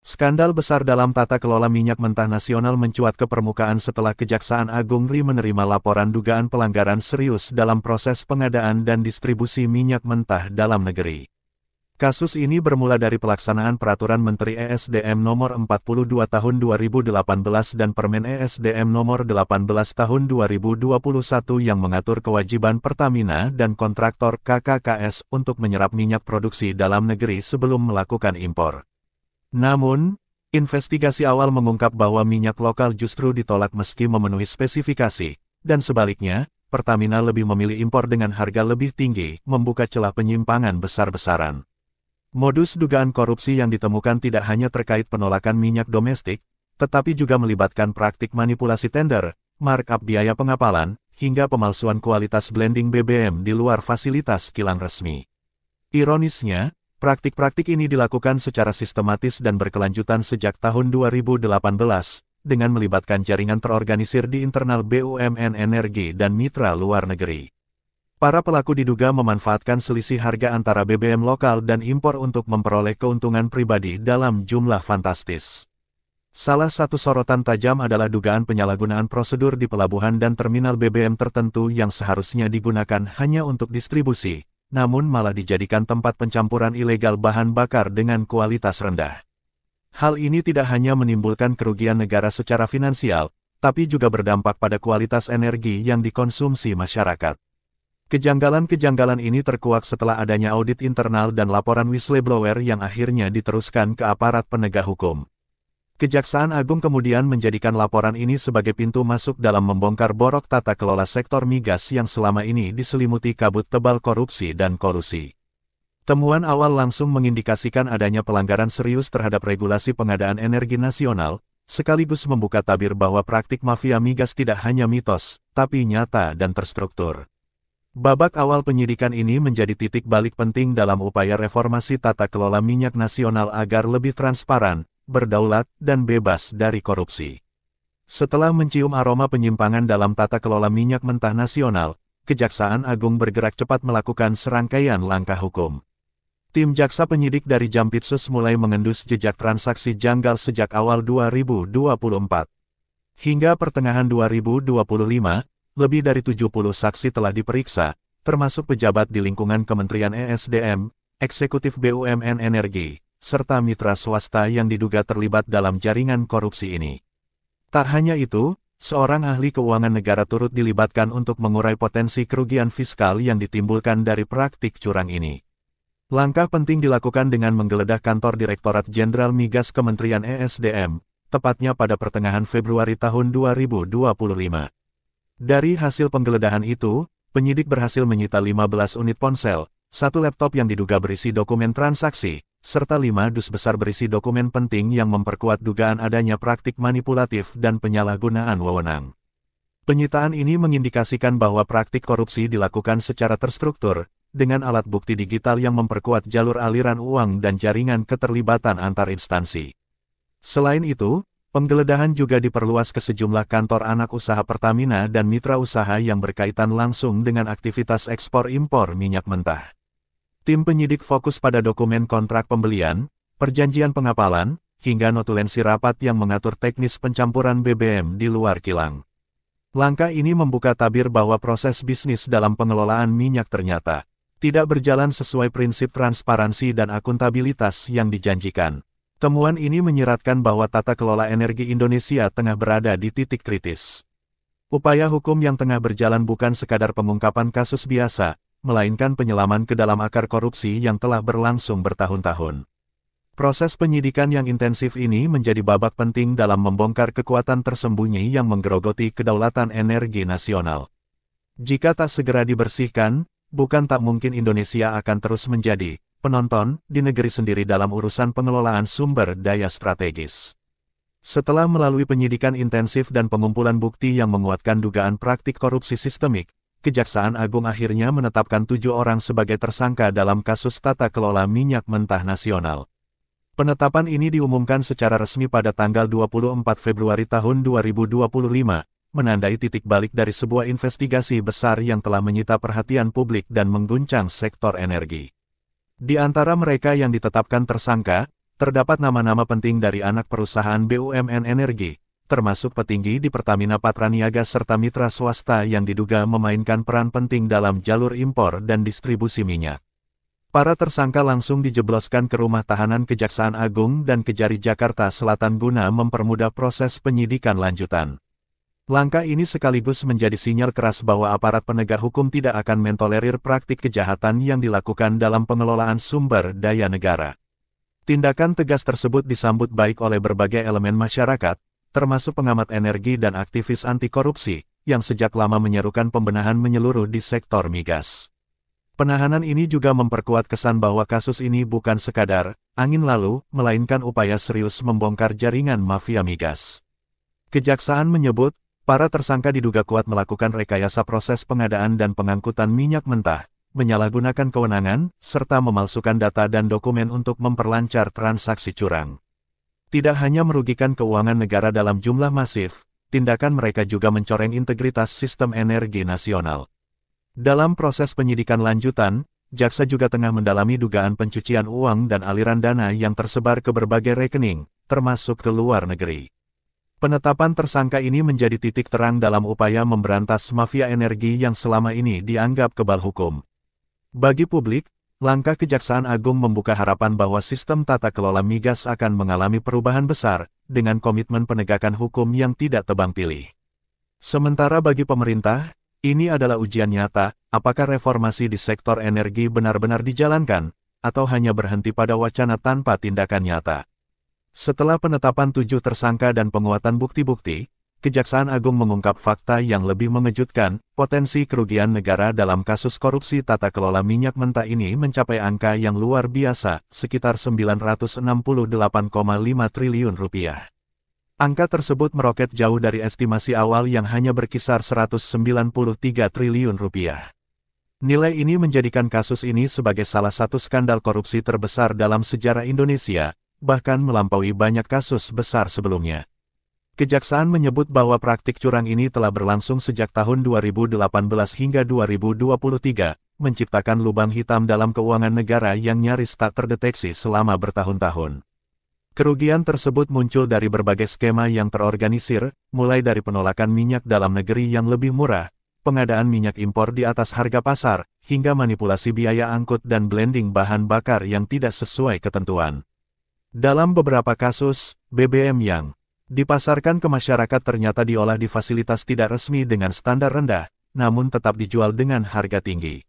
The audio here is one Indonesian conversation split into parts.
Skandal besar dalam tata kelola minyak mentah nasional mencuat ke permukaan setelah Kejaksaan Agung RI menerima laporan dugaan pelanggaran serius dalam proses pengadaan dan distribusi minyak mentah dalam negeri. Kasus ini bermula dari pelaksanaan Peraturan Menteri ESDM Nomor 42 Tahun 2018 dan Permen ESDM Nomor 18 Tahun 2021 yang mengatur kewajiban Pertamina dan kontraktor KKKS untuk menyerap minyak produksi dalam negeri sebelum melakukan impor. Namun, investigasi awal mengungkap bahwa minyak lokal justru ditolak meski memenuhi spesifikasi, dan sebaliknya, Pertamina lebih memilih impor dengan harga lebih tinggi, membuka celah penyimpangan besar-besaran. Modus dugaan korupsi yang ditemukan tidak hanya terkait penolakan minyak domestik, tetapi juga melibatkan praktik manipulasi tender, markup biaya pengapalan, hingga pemalsuan kualitas blending BBM di luar fasilitas kilang resmi. Ironisnya, praktik-praktik ini dilakukan secara sistematis dan berkelanjutan sejak tahun 2018, dengan melibatkan jaringan terorganisir di internal BUMN Energi dan mitra luar negeri. Para pelaku diduga memanfaatkan selisih harga antara BBM lokal dan impor untuk memperoleh keuntungan pribadi dalam jumlah fantastis. Salah satu sorotan tajam adalah dugaan penyalahgunaan prosedur di pelabuhan dan terminal BBM tertentu yang seharusnya digunakan hanya untuk distribusi, namun malah dijadikan tempat pencampuran ilegal bahan bakar dengan kualitas rendah. Hal ini tidak hanya menimbulkan kerugian negara secara finansial, tapi juga berdampak pada kualitas energi yang dikonsumsi masyarakat. Kejanggalan-kejanggalan ini terkuak setelah adanya audit internal dan laporan whistleblower yang akhirnya diteruskan ke aparat penegak hukum. Kejaksaan Agung kemudian menjadikan laporan ini sebagai pintu masuk dalam membongkar borok tata kelola sektor migas yang selama ini diselimuti kabut tebal korupsi dan kolusi. Temuan awal langsung mengindikasikan adanya pelanggaran serius terhadap regulasi pengadaan energi nasional, sekaligus membuka tabir bahwa praktik mafia migas tidak hanya mitos, tapi nyata dan terstruktur. Babak awal penyidikan ini menjadi titik balik penting dalam upaya reformasi tata kelola minyak nasional agar lebih transparan, berdaulat, dan bebas dari korupsi. Setelah mencium aroma penyimpangan dalam tata kelola minyak mentah nasional, Kejaksaan Agung bergerak cepat melakukan serangkaian langkah hukum. Tim jaksa penyidik dari Jampitsus mulai mengendus jejak transaksi janggal sejak awal 2024. Hingga pertengahan 2025, lebih dari 70 saksi telah diperiksa, termasuk pejabat di lingkungan Kementerian ESDM, Eksekutif BUMN Energi, serta mitra swasta yang diduga terlibat dalam jaringan korupsi ini. Tak hanya itu, seorang ahli keuangan negara turut dilibatkan untuk mengurai potensi kerugian fiskal yang ditimbulkan dari praktik curang ini. Langkah penting dilakukan dengan menggeledah kantor Direktorat Jenderal Migas Kementerian ESDM, tepatnya pada pertengahan Februari tahun 2025. Dari hasil penggeledahan itu, penyidik berhasil menyita 15 unit ponsel, 1 laptop yang diduga berisi dokumen transaksi, serta 5 dus besar berisi dokumen penting yang memperkuat dugaan adanya praktik manipulatif dan penyalahgunaan wewenang. Penyitaan ini mengindikasikan bahwa praktik korupsi dilakukan secara terstruktur, dengan alat bukti digital yang memperkuat jalur aliran uang dan jaringan keterlibatan antar instansi. Selain itu, penggeledahan juga diperluas ke sejumlah kantor anak usaha Pertamina dan mitra usaha yang berkaitan langsung dengan aktivitas ekspor-impor minyak mentah. Tim penyidik fokus pada dokumen kontrak pembelian, perjanjian pengapalan, hingga notulensi rapat yang mengatur teknis pencampuran BBM di luar kilang. Langkah ini membuka tabir bahwa proses bisnis dalam pengelolaan minyak ternyata tidak berjalan sesuai prinsip transparansi dan akuntabilitas yang dijanjikan. Temuan ini menyiratkan bahwa tata kelola energi Indonesia tengah berada di titik kritis. Upaya hukum yang tengah berjalan bukan sekadar pengungkapan kasus biasa, melainkan penyelaman ke dalam akar korupsi yang telah berlangsung bertahun-tahun. Proses penyidikan yang intensif ini menjadi babak penting dalam membongkar kekuatan tersembunyi yang menggerogoti kedaulatan energi nasional. Jika tak segera dibersihkan, bukan tak mungkin Indonesia akan terus menjadi penonton di negeri sendiri dalam urusan pengelolaan sumber daya strategis. Setelah melalui penyidikan intensif dan pengumpulan bukti yang menguatkan dugaan praktik korupsi sistemik, Kejaksaan Agung akhirnya menetapkan 7 orang sebagai tersangka dalam kasus tata kelola minyak mentah nasional. Penetapan ini diumumkan secara resmi pada tanggal 24 Februari tahun 2025, menandai titik balik dari sebuah investigasi besar yang telah menyita perhatian publik dan mengguncang sektor energi. Di antara mereka yang ditetapkan tersangka, Terdapat nama-nama penting dari anak perusahaan BUMN energi, termasuk petinggi di Pertamina Patraniaga serta mitra swasta yang diduga memainkan peran penting dalam jalur impor dan distribusi minyak. Para tersangka langsung dijebloskan ke rumah tahanan Kejaksaan Agung dan Kejari Jakarta Selatan guna mempermudah proses penyidikan lanjutan. Langkah ini sekaligus menjadi sinyal keras bahwa aparat penegak hukum tidak akan mentolerir praktik kejahatan yang dilakukan dalam pengelolaan sumber daya negara. Tindakan tegas tersebut disambut baik oleh berbagai elemen masyarakat, termasuk pengamat energi dan aktivis anti korupsi, yang sejak lama menyerukan pembenahan menyeluruh di sektor migas. Penahanan ini juga memperkuat kesan bahwa kasus ini bukan sekadar angin lalu, melainkan upaya serius membongkar jaringan mafia migas. Kejaksaan menyebut, para tersangka diduga kuat melakukan rekayasa proses pengadaan dan pengangkutan minyak mentah, menyalahgunakan kewenangan, serta memalsukan data dan dokumen untuk memperlancar transaksi curang. Tidak hanya merugikan keuangan negara dalam jumlah masif, tindakan mereka juga mencoreng integritas sistem energi nasional. Dalam proses penyidikan lanjutan, jaksa juga tengah mendalami dugaan pencucian uang dan aliran dana yang tersebar ke berbagai rekening, termasuk ke luar negeri. Penetapan tersangka ini menjadi titik terang dalam upaya memberantas mafia energi yang selama ini dianggap kebal hukum. Bagi publik, langkah Kejaksaan Agung membuka harapan bahwa sistem tata kelola migas akan mengalami perubahan besar, dengan komitmen penegakan hukum yang tidak tebang pilih. Sementara bagi pemerintah, ini adalah ujian nyata, apakah reformasi di sektor energi benar-benar dijalankan, atau hanya berhenti pada wacana tanpa tindakan nyata. Setelah penetapan 7 tersangka dan penguatan bukti-bukti, Kejaksaan Agung mengungkap fakta yang lebih mengejutkan, potensi kerugian negara dalam kasus korupsi tata kelola minyak mentah ini mencapai angka yang luar biasa, sekitar 968,5 triliun rupiah. Angka tersebut meroket jauh dari estimasi awal yang hanya berkisar 193 triliun rupiah. Nilai ini menjadikan kasus ini sebagai salah satu skandal korupsi terbesar dalam sejarah Indonesia, bahkan melampaui banyak kasus besar sebelumnya. Kejaksaan menyebut bahwa praktik curang ini telah berlangsung sejak tahun 2018 hingga 2023, menciptakan lubang hitam dalam keuangan negara yang nyaris tak terdeteksi selama bertahun-tahun. Kerugian tersebut muncul dari berbagai skema yang terorganisir, mulai dari penolakan minyak dalam negeri yang lebih murah, pengadaan minyak impor di atas harga pasar, hingga manipulasi biaya angkut dan blending bahan bakar yang tidak sesuai ketentuan. Dalam beberapa kasus, BBM yang dipasarkan ke masyarakat ternyata diolah di fasilitas tidak resmi dengan standar rendah, namun tetap dijual dengan harga tinggi.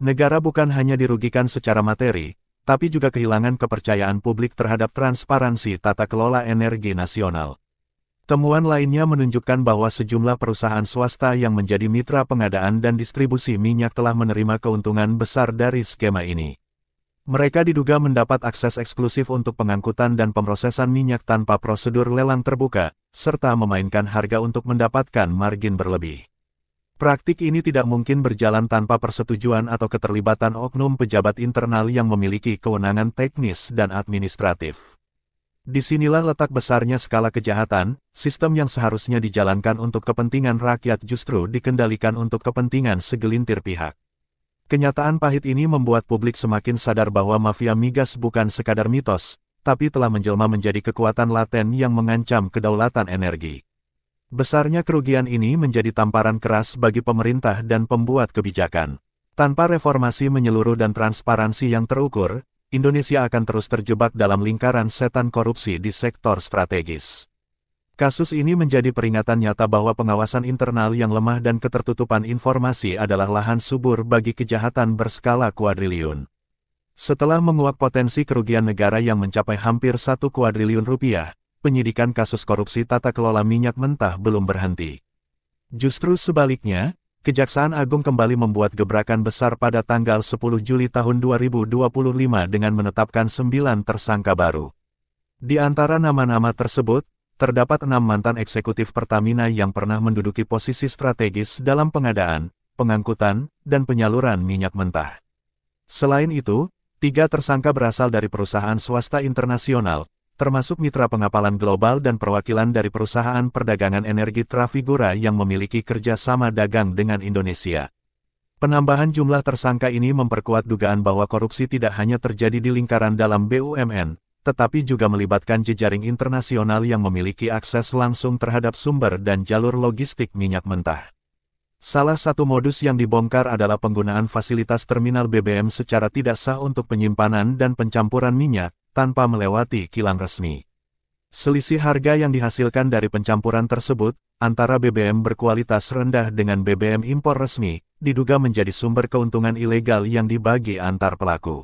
Negara bukan hanya dirugikan secara materi, tapi juga kehilangan kepercayaan publik terhadap transparansi tata kelola energi nasional. Temuan lainnya menunjukkan bahwa sejumlah perusahaan swasta yang menjadi mitra pengadaan dan distribusi minyak telah menerima keuntungan besar dari skema ini. Mereka diduga mendapat akses eksklusif untuk pengangkutan dan pemrosesan minyak tanpa prosedur lelang terbuka, serta memainkan harga untuk mendapatkan margin berlebih. Praktik ini tidak mungkin berjalan tanpa persetujuan atau keterlibatan oknum pejabat internal yang memiliki kewenangan teknis dan administratif. Disinilah letak besarnya skala kejahatan, sistem yang seharusnya dijalankan untuk kepentingan rakyat justru dikendalikan untuk kepentingan segelintir pihak. Kenyataan pahit ini membuat publik semakin sadar bahwa mafia migas bukan sekadar mitos, tapi telah menjelma menjadi kekuatan laten yang mengancam kedaulatan energi. Besarnya kerugian ini menjadi tamparan keras bagi pemerintah dan pembuat kebijakan. Tanpa reformasi menyeluruh dan transparansi yang terukur, Indonesia akan terus terjebak dalam lingkaran setan korupsi di sektor strategis. Kasus ini menjadi peringatan nyata bahwa pengawasan internal yang lemah dan ketertutupan informasi adalah lahan subur bagi kejahatan berskala kuadriliun. Setelah menguak potensi kerugian negara yang mencapai hampir 1 kuadriliun rupiah, penyidikan kasus korupsi tata kelola minyak mentah belum berhenti. Justru sebaliknya, Kejaksaan Agung kembali membuat gebrakan besar pada tanggal 10 Juli tahun 2025 dengan menetapkan 9 tersangka baru. Di antara nama-nama tersebut, terdapat 6 mantan eksekutif Pertamina yang pernah menduduki posisi strategis dalam pengadaan, pengangkutan, dan penyaluran minyak mentah. Selain itu, 3 tersangka berasal dari perusahaan swasta internasional, termasuk mitra pengapalan global dan perwakilan dari perusahaan perdagangan energi Trafigura yang memiliki kerjasama dagang dengan Indonesia. Penambahan jumlah tersangka ini memperkuat dugaan bahwa korupsi tidak hanya terjadi di lingkaran dalam BUMN, tetapi juga melibatkan jejaring internasional yang memiliki akses langsung terhadap sumber dan jalur logistik minyak mentah. Salah satu modus yang dibongkar adalah penggunaan fasilitas terminal BBM secara tidak sah untuk penyimpanan dan pencampuran minyak, tanpa melewati kilang resmi. Selisih harga yang dihasilkan dari pencampuran tersebut, antara BBM berkualitas rendah dengan BBM impor resmi, diduga menjadi sumber keuntungan ilegal yang dibagi antar pelaku.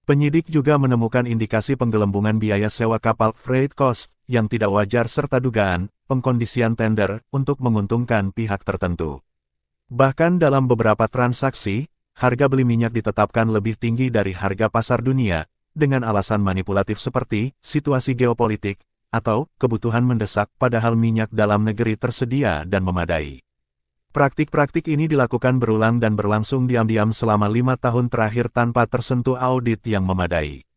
Penyidik juga menemukan indikasi penggelembungan biaya sewa kapal freight cost yang tidak wajar serta dugaan pengkondisian tender untuk menguntungkan pihak tertentu. Bahkan dalam beberapa transaksi, harga beli minyak ditetapkan lebih tinggi dari harga pasar dunia, dengan alasan manipulatif seperti situasi geopolitik atau kebutuhan mendesak padahal minyak dalam negeri tersedia dan memadai. Praktik-praktik ini dilakukan berulang dan berlangsung diam-diam selama 5 tahun terakhir tanpa tersentuh audit yang memadai.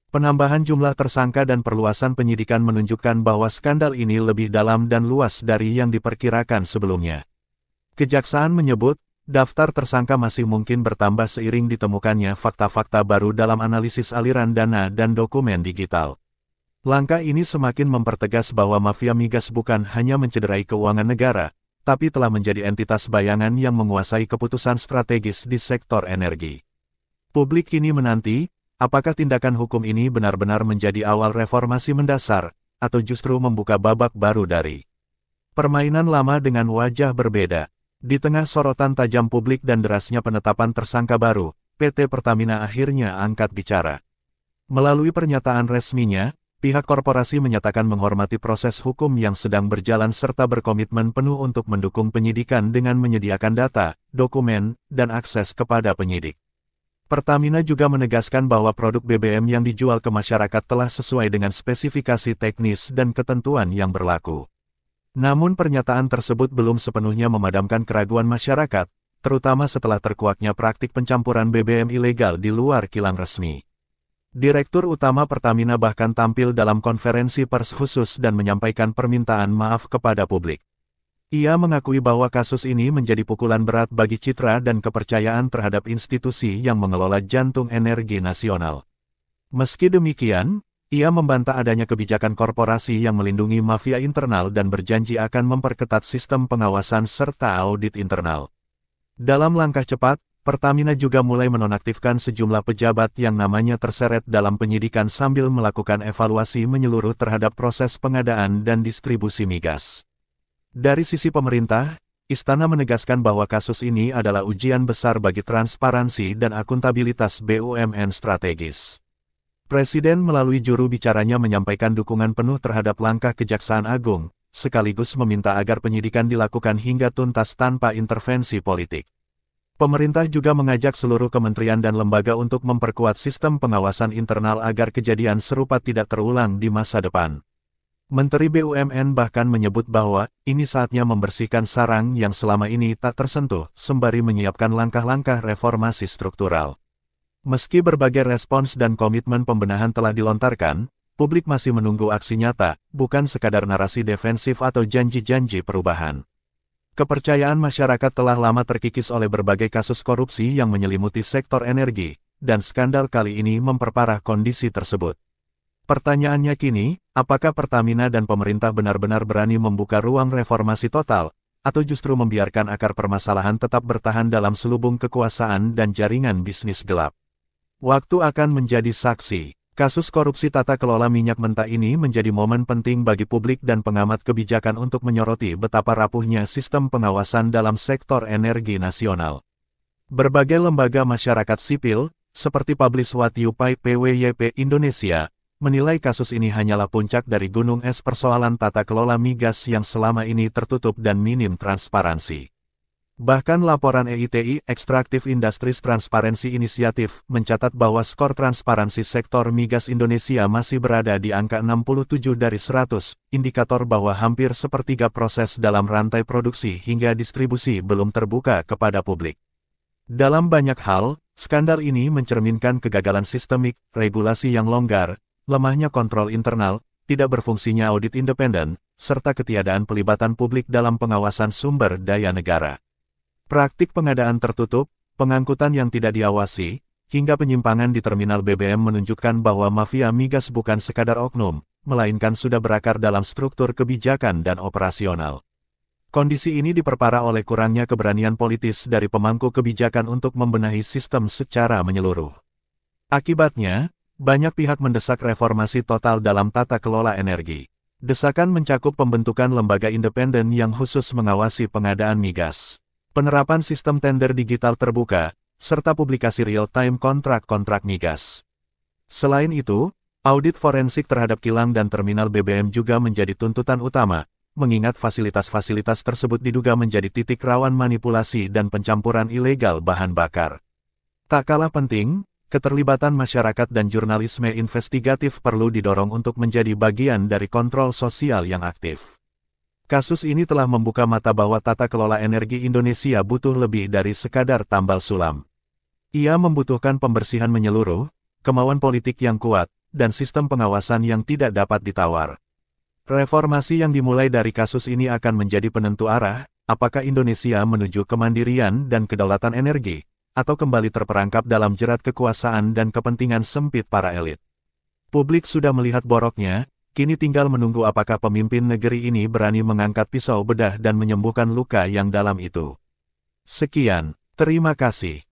Penambahan jumlah tersangka dan perluasan penyidikan menunjukkan bahwa skandal ini lebih dalam dan luas dari yang diperkirakan sebelumnya. Kejaksaan menyebut, daftar tersangka masih mungkin bertambah seiring ditemukannya fakta-fakta baru dalam analisis aliran dana dan dokumen digital. Langkah ini semakin mempertegas bahwa mafia migas bukan hanya mencederai keuangan negara, tapi telah menjadi entitas bayangan yang menguasai keputusan strategis di sektor energi. Publik kini menanti, apakah tindakan hukum ini benar-benar menjadi awal reformasi mendasar, atau justru membuka babak baru dari permainan lama dengan wajah berbeda. Di tengah sorotan tajam publik dan derasnya penetapan tersangka baru, PT Pertamina akhirnya angkat bicara. Melalui pernyataan resminya, pihak korporasi menyatakan menghormati proses hukum yang sedang berjalan serta berkomitmen penuh untuk mendukung penyidikan dengan menyediakan data, dokumen, dan akses kepada penyidik. Pertamina juga menegaskan bahwa produk BBM yang dijual ke masyarakat telah sesuai dengan spesifikasi teknis dan ketentuan yang berlaku. Namun pernyataan tersebut belum sepenuhnya memadamkan keraguan masyarakat, terutama setelah terkuaknya praktik pencampuran BBM ilegal di luar kilang resmi. Direktur Utama Pertamina bahkan tampil dalam konferensi pers khusus dan menyampaikan permintaan maaf kepada publik. Ia mengakui bahwa kasus ini menjadi pukulan berat bagi citra dan kepercayaan terhadap institusi yang mengelola jantung energi nasional. Meski demikian, ia membantah adanya kebijakan korporasi yang melindungi mafia internal dan berjanji akan memperketat sistem pengawasan serta audit internal. Dalam langkah cepat, Pertamina juga mulai menonaktifkan sejumlah pejabat yang namanya terseret dalam penyidikan sambil melakukan evaluasi menyeluruh terhadap proses pengadaan dan distribusi migas. Dari sisi pemerintah, Istana menegaskan bahwa kasus ini adalah ujian besar bagi transparansi dan akuntabilitas BUMN strategis. Presiden melalui juru bicaranya menyampaikan dukungan penuh terhadap langkah Kejaksaan Agung, sekaligus meminta agar penyidikan dilakukan hingga tuntas tanpa intervensi politik. Pemerintah juga mengajak seluruh kementerian dan lembaga untuk memperkuat sistem pengawasan internal agar kejadian serupa tidak terulang di masa depan. Menteri BUMN bahkan menyebut bahwa ini saatnya membersihkan sarang yang selama ini tak tersentuh, sembari menyiapkan langkah-langkah reformasi struktural. Meski berbagai respons dan komitmen pembenahan telah dilontarkan, publik masih menunggu aksi nyata, bukan sekadar narasi defensif atau janji-janji perubahan. Kepercayaan masyarakat telah lama terkikis oleh berbagai kasus korupsi yang menyelimuti sektor energi, dan skandal kali ini memperparah kondisi tersebut. Pertanyaannya kini, apakah Pertamina dan pemerintah benar-benar berani membuka ruang reformasi total, atau justru membiarkan akar permasalahan tetap bertahan dalam selubung kekuasaan dan jaringan bisnis gelap? Waktu akan menjadi saksi. Kasus korupsi tata kelola minyak mentah ini menjadi momen penting bagi publik dan pengamat kebijakan untuk menyoroti betapa rapuhnya sistem pengawasan dalam sektor energi nasional. Berbagai lembaga masyarakat sipil, seperti Publish What You Pay PWYP Indonesia, menilai kasus ini hanyalah puncak dari gunung es persoalan tata kelola migas yang selama ini tertutup dan minim transparansi. Bahkan laporan EITI Extractive Industries Transparency Initiative mencatat bahwa skor transparansi sektor migas Indonesia masih berada di angka 67 dari 100, indikator bahwa hampir sepertiga proses dalam rantai produksi hingga distribusi belum terbuka kepada publik. Dalam banyak hal, skandal ini mencerminkan kegagalan sistemik, regulasi yang longgar, lemahnya kontrol internal, tidak berfungsinya audit independen, serta ketiadaan pelibatan publik dalam pengawasan sumber daya negara. Praktik pengadaan tertutup, pengangkutan yang tidak diawasi, hingga penyimpangan di terminal BBM menunjukkan bahwa mafia migas bukan sekadar oknum, melainkan sudah berakar dalam struktur kebijakan dan operasional. Kondisi ini diperparah oleh kurangnya keberanian politis dari pemangku kebijakan untuk membenahi sistem secara menyeluruh. Akibatnya, banyak pihak mendesak reformasi total dalam tata kelola energi. Desakan mencakup pembentukan lembaga independen yang khusus mengawasi pengadaan migas, penerapan sistem tender digital terbuka, serta publikasi real-time kontrak-kontrak migas. Selain itu, audit forensik terhadap kilang dan terminal BBM juga menjadi tuntutan utama, mengingat fasilitas-fasilitas tersebut diduga menjadi titik rawan manipulasi dan pencampuran ilegal bahan bakar. Tak kalah penting, keterlibatan masyarakat dan jurnalisme investigatif perlu didorong untuk menjadi bagian dari kontrol sosial yang aktif. Kasus ini telah membuka mata bahwa tata kelola energi Indonesia butuh lebih dari sekadar tambal sulam. Ia membutuhkan pembersihan menyeluruh, kemauan politik yang kuat, dan sistem pengawasan yang tidak dapat ditawar. Reformasi yang dimulai dari kasus ini akan menjadi penentu arah, apakah Indonesia menuju kemandirian dan kedaulatan energi, atau kembali terperangkap dalam jerat kekuasaan dan kepentingan sempit para elit. Publik sudah melihat boroknya, kini tinggal menunggu apakah pemimpin negeri ini berani mengangkat pisau bedah dan menyembuhkan luka yang dalam itu. Sekian, terima kasih.